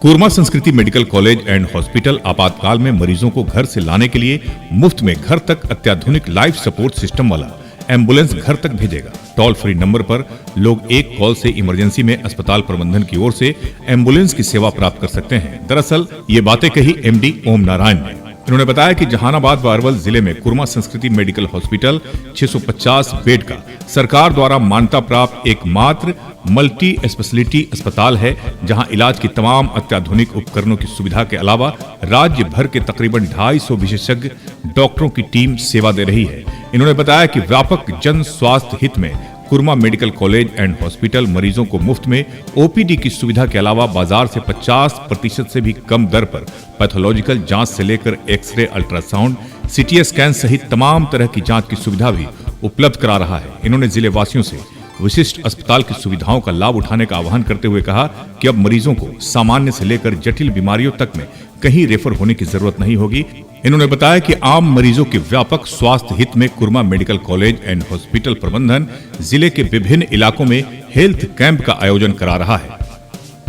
कोरमा संस्कृति medical college and hospital आपातकाल में मरीजों को घर से लाने के लिए मुफ्त में घर तक अत्याधुनिक लाइफ सपोर्ट सिस्टम वाला एम्बुलेंस घर तक भेजेगा। टोल फ्री नंबर पर लोग एक कॉल से इमरजेंसी में अस्पताल प्रबंधन की ओर से एम्बुलेंस की सेवा प्राप्त कर सकते हैं। दरअसल ये बातें कही एमडी ओम नारायण ने। उन्होंने बताया कि जहानाबाद व अरवल जिले में कोरमा संस्कृति मेडिकल हॉस्पिटल 650 बेड का सरकार द्वारा मान्यता प्राप्त एकमात्र मल्टी स्पेशलिटी अस्पताल है, जहां इलाज की तमाम अत्याधुनिक उपकरणों की सुविधा के अलावा राज्य भर के तकरीबन 250 विशेषज्ञ डॉक्टरों की टीम सेवा दे रही है। इन्होंने बताया कि व्यापक जन स्वास्थ्य हित में korma medical college and hospital मरीजों को मुफ्त में ओपीडी की सुविधा के अलावा बाजार से 50% से भी कम दर पर पैथोलॉजिकल जांच से लेकर एक्सरे, अल्ट्रासाउंड, सीटी स्कैन सहित तमाम तरह की जांच की सुविधा भी उपलब्ध करा रहा है। इन्होंने जिले वासियों से विशिष्ट अस्पताल की सुविधाओं का लाभ उठाने का आह्वान करते हुए कहा कि अब मरीजों को सामान्य से लेकर जटिल बीमारियों तक में कहीं रेफर होने की जरूरत नहीं होगी। इन्होंने बताया कि आम मरीजों के व्यापक स्वास्थ्य हित में korma medical college and hospital प्रबंधन जिले के विभिन्न इलाकों में हेल्थ कैंप का आयोजन करा रहा है।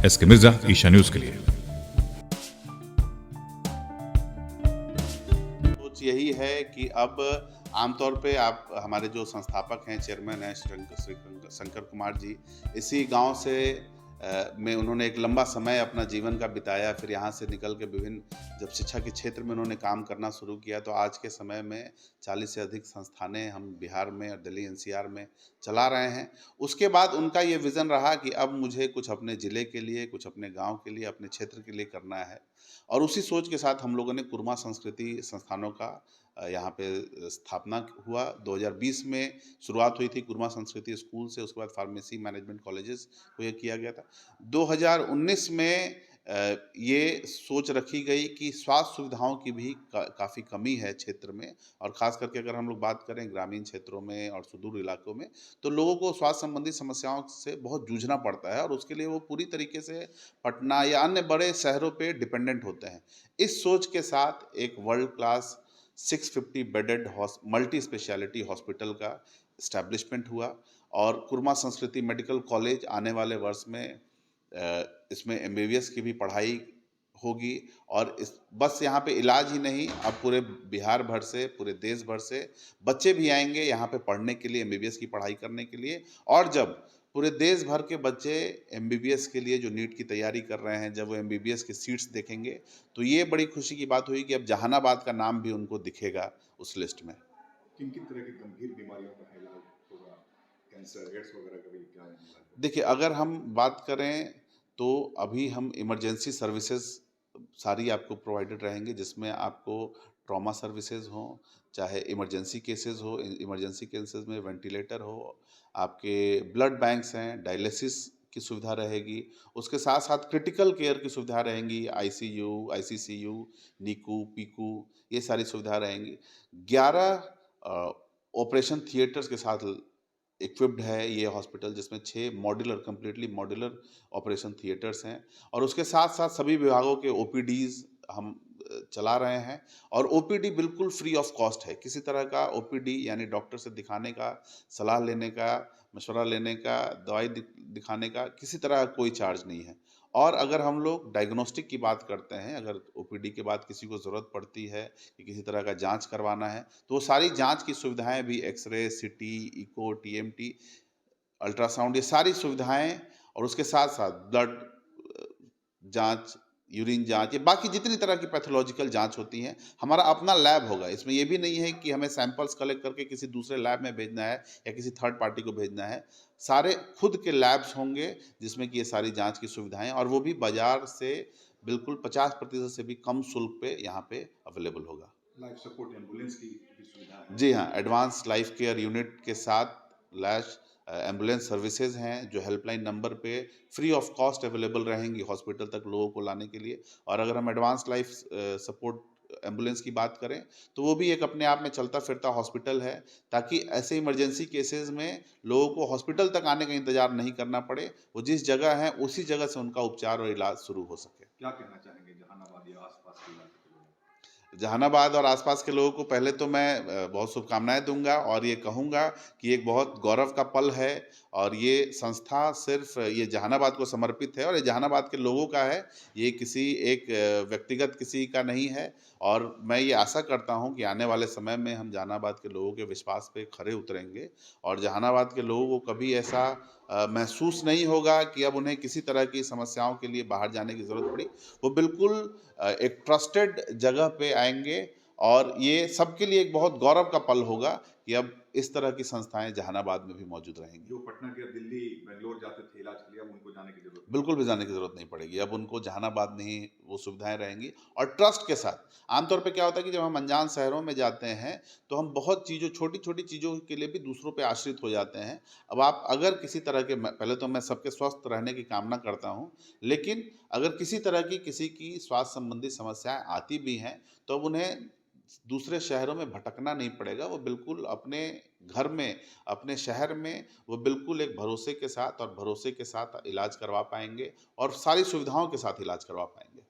एसके मिर्जा, ईशा न्यूज के लिए। सोच यही है कि अब आमतौर पे आप हमारे जो संस्थापक हैं, चेयरमैन हैं श्री शंकर कुमार जी, इसी गांव से में उन्होंने एक लंबा समय अपना जीवन का बिताया। फिर यहाँ से निकल के विभिन्न जब शिक्षा के क्षेत्र में उन्होंने काम करना शुरू किया तो आज के समय में 40 से अधिक संस्थानें हम बिहार में और दिल्ली एनसीआर में चला रहे हैं। उसके बाद उनका ये विज़न रहा कि अब मुझे कुछ अपने ज़िले के लिए, कुछ अपने गांव के लिए, अपने क्षेत्र के लिए करना है, और उसी सोच के साथ हम लोगों ने कोरमा संस्कृति संस्थानों का यहाँ पे स्थापना हुआ। 2020 में शुरुआत हुई थी कोरमा संस्कृति स्कूल से, उसके बाद फार्मेसी मैनेजमेंट कॉलेजेस को ये किया गया था। 2019 में ये सोच रखी गई कि स्वास्थ्य सुविधाओं की भी काफ़ी कमी है क्षेत्र में, और ख़ास करके अगर हम लोग बात करें ग्रामीण क्षेत्रों में और सुदूर इलाकों में, तो लोगों को स्वास्थ्य संबंधी समस्याओं से बहुत जूझना पड़ता है और उसके लिए वो पूरी तरीके से पटना या अन्य बड़े शहरों पे डिपेंडेंट होते हैं। इस सोच के साथ एक world class 650 bedded multi speciality hospital का इस्टेब्लिशमेंट हुआ, और कोरमा संस्कृति मेडिकल कॉलेज आने वाले वर्ष में इसमें एमबीबीएस की भी पढ़ाई होगी। और इस बस यहाँ पे इलाज ही नहीं, अब पूरे बिहार भर से, पूरे देश भर से बच्चे भी आएंगे यहाँ पे पढ़ने के लिए, एमबीबीएस की पढ़ाई करने के लिए। और जब पूरे देश भर के बच्चे एमबीबीएस के लिए जो नीट की तैयारी कर रहे हैं, जब वो एमबीबीएस की सीट्स देखेंगे तो ये बड़ी खुशी की बात हुई कि अब जहानाबाद का नाम भी उनको दिखेगा उस लिस्ट में। किन किन तरह की गंभीर बीमारियों का इलाज होगा? कैंसर, एड्स वगैरह का भी क्या इलाज होगा? देखिए, अगर हम बात करें तो अभी हम इमरजेंसी सर्विसेज सारी आपको प्रोवाइडेड रहेंगी, जिसमें आपको ट्रॉमा सर्विसेज हो, चाहे इमरजेंसी केसेस हो, इमरजेंसी केसेस में वेंटिलेटर हो, आपके ब्लड बैंक्स हैं, डायलिसिस की सुविधा रहेगी, उसके साथ साथ क्रिटिकल केयर की सुविधा रहेंगी, आईसीयू, आईसीसीयू, नीकू, पीकू, ये सारी सुविधा रहेंगी। 11 ऑपरेशन थिएटर्स के साथ इक्विप्ड है ये हॉस्पिटल, जिसमें 6 कंप्लीटली मॉड्यूलर ऑपरेशन थिएटर्स हैं, और उसके साथ साथ सभी विभागों के ओपीडीज हम चला रहे हैं। और ओपीडी बिल्कुल फ्री ऑफ कॉस्ट है। किसी तरह का ओपीडी यानी डॉक्टर से दिखाने का, सलाह लेने का, मशवरा लेने का, दवाई दिखाने का किसी तरह का कोई चार्ज नहीं है। और अगर हम लोग डायग्नोस्टिक की बात करते हैं, अगर ओपीडी के बाद किसी को ज़रूरत पड़ती है कि किसी तरह का जांच करवाना है, तो वो सारी जांच की सुविधाएं भी, एक्सरे, सीटी, इको, टीएमटी, अल्ट्रासाउंड, ये सारी सुविधाएं, और उसके साथ साथ ब्लड जांच, यूरिन जांच, ये बाकी जितनी तरह की पैथोलॉजिकल जांच होती हैं, हमारा अपना लैब होगा। इसमें ये भी नहीं है कि हमें सैंपल्स कलेक्ट करके किसी दूसरे लैब में भेजना है या किसी थर्ड पार्टी को भेजना है। सारे खुद के लैब्स होंगे जिसमें कि ये सारी जांच की सुविधाएं, और वो भी बाजार से बिल्कुल 50% से भी कम शुल्क पे यहाँ पे अवेलेबल होगा। लाइफ सपोर्ट एम्बुलेंस की भी सुविधा है? जी हाँ, एडवांस लाइफ केयर यूनिट के साथ लैश एम्बुलेंस सर्विसेज हैं, जो हेल्पलाइन नंबर पे फ्री ऑफ कॉस्ट अवेलेबल रहेंगी हॉस्पिटल तक लोगों को लाने के लिए। और अगर हम एडवांस लाइफ सपोर्ट एम्बुलेंस की बात करें तो वो भी एक अपने आप में चलता फिरता हॉस्पिटल है, ताकि ऐसे इमरजेंसी केसेस में लोगों को हॉस्पिटल तक आने का इंतजार नहीं करना पड़े, वो जिस जगह है उसी जगह से उनका उपचार और इलाज शुरू हो सके। क्या कहना चाहेंगे जहानाबाद या आसपास के इलाके के लोग? जहानाबाद और आसपास के लोगों को पहले तो मैं बहुत शुभकामनाएँ दूँगा और ये कहूँगा कि एक बहुत गौरव का पल है और ये संस्था सिर्फ़ ये जहानाबाद को समर्पित है और ये जहानाबाद के लोगों का है। ये किसी एक व्यक्तिगत किसी का नहीं है और मैं ये आशा करता हूँ कि आने वाले समय में हम जहानाबाद के लोगों के विश्वास पे खरे उतरेंगे और जहानाबाद के लोगों को कभी ऐसा महसूस नहीं होगा कि अब उन्हें किसी तरह की समस्याओं के लिए बाहर जाने की ज़रूरत पड़ी। वो बिल्कुल एक ट्रस्टेड जगह पे आएँगे और ये सबके लिए एक बहुत गौरव का पल होगा कि अब इस तरह की संस्थाएँ जहानाबाद में भी मौजूद रहेंगी। जो पटना के दिल्ली, बैंगलोर जाते थे इलाज के लिए, अब उनको जाने की ज़रूरत नहीं। बिल्कुल भी जाने की ज़रूरत नहीं पड़ेगी। अब उनको जहानाबाद में ही वो सुविधाएँ रहेंगी और ट्रस्ट के साथ। आमतौर पे क्या होता है कि जब हम अनजान शहरों में जाते हैं, तो हम बहुत चीज़ों छोटी-छोटी चीज़ों के लिए भी दूसरों पे आश्रित हो जाते हैं। अब आप अगर किसी तरह के मैं पहले तो मैं सबके स्वस्थ रहने की कामना करता हूँ, लेकिन अगर किसी तरह की किसी की स्वास्थ्य संबंधी समस्याएँ आती भी हैं, तो अब उन्हें दूसरे शहरों में भटकना नहीं पड़ेगा। वो बिल्कुल अपने घर में, अपने शहर में वो बिल्कुल एक भरोसे के साथ और भरोसे के साथ इलाज करवा पाएँगे और सारी सुविधाओं के साथ इलाज करवा पाएँगे।